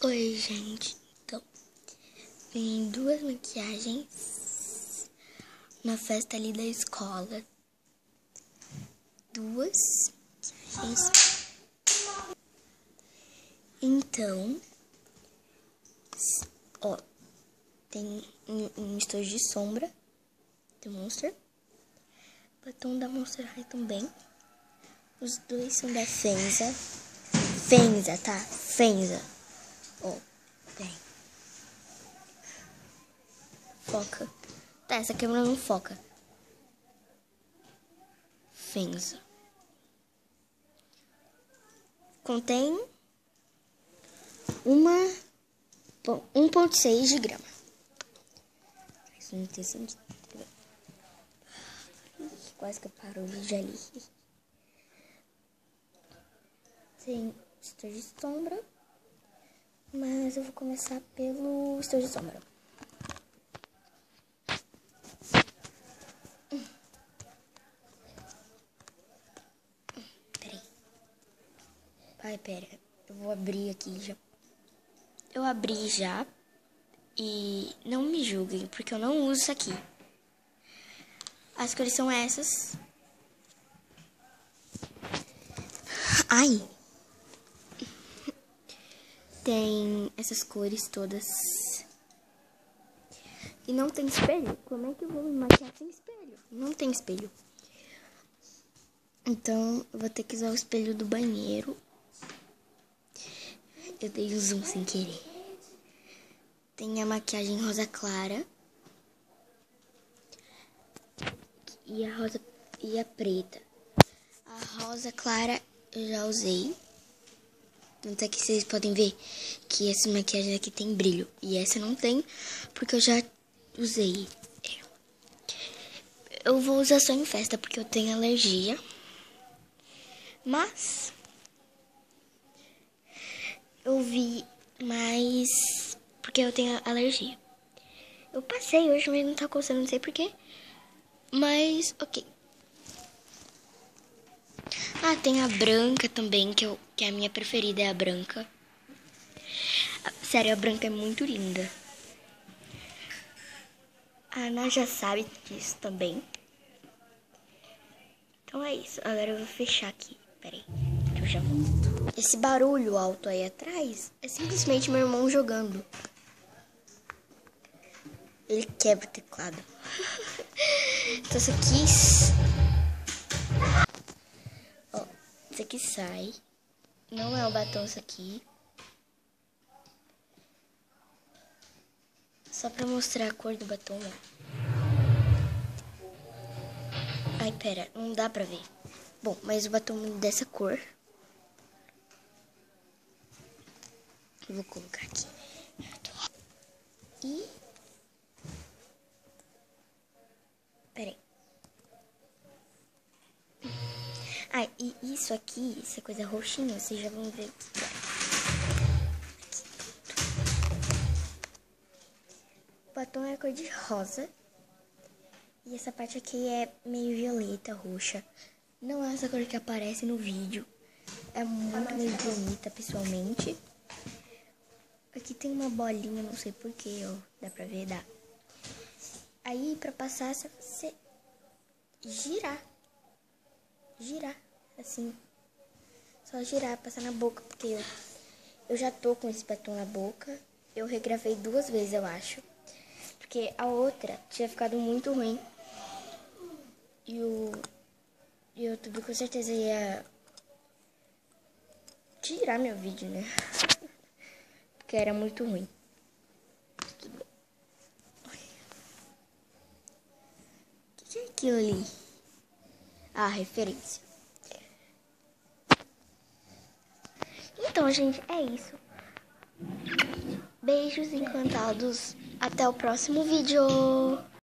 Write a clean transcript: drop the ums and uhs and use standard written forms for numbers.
Oi, gente. Então, tem duas maquiagens na festa ali da escola. Duas maquiagens. Então, ó, tem um estojo de sombra do Monster. Batom da Monster High também. Os dois são da Fenza. Fenza, tá? Fenza. Ó, tem. Foca. Tá, essa câmera não foca. Fenza. Contém 1,6 de grama. Quase que parou o vídeo ali. Tem estojo de sombra. Mas eu vou começar pelo estojo de sombra. Peraí. Ai, pera. Eu vou abrir aqui já. Eu abri já. E não me julguem, porque eu não uso isso aqui. As cores são essas. Ai! Tem essas cores todas. E não tem espelho. Como é que eu vou me maquiar sem espelho? Não tem espelho. Então, eu vou ter que usar o espelho do banheiro. Eu dei um zoom sem querer. Tem a maquiagem rosa clara. E a rosa e a preta. A rosa clara eu já usei. Tanto é que vocês podem ver que essa maquiagem aqui tem brilho. E essa não tem, porque eu já usei. Eu vou usar só em festa, porque eu tenho alergia. Mas eu vi mais porque eu tenho alergia. Eu passei hoje, mas não tá coçando, não sei porquê. Mas, ok. Ah, tem a branca também, que é a minha preferida, é a branca. Sério, a branca é muito linda. A Ana já sabe disso também. Então é isso. Agora eu vou fechar aqui. Peraí, que eu já volto. Esse barulho alto aí atrás é simplesmente meu irmão jogando. Ele quebra o teclado. Então isso aqui... Ó, isso aqui sai. Não é o batom isso aqui. Só pra mostrar a cor do batom, ó. Ai, pera, não dá pra ver. Bom, mas o batom é dessa cor. Eu vou colocar aqui. E... Peraí. Ah, e isso aqui, essa coisa roxinha, vocês já vão ver. O batom é a cor de rosa. E essa parte aqui é meio violeta, roxa. Não é essa cor que aparece no vídeo. É muito mais bonita, pessoalmente. Aqui tem uma bolinha, não sei porquê, ó. Dá pra ver, dá. Aí, pra passar, é você girar. Girar, assim. Só girar, passar na boca, porque eu já tô com esse batom na boca. Eu regravei 2 vezes, eu acho. Porque a outra tinha ficado muito ruim. E o YouTube com certeza ia tirar meu vídeo, né? Porque era muito ruim. Tudo bem. O que é aquilo ali? Ah, referência. Então, gente, é isso. Beijos encantados. Até o próximo vídeo.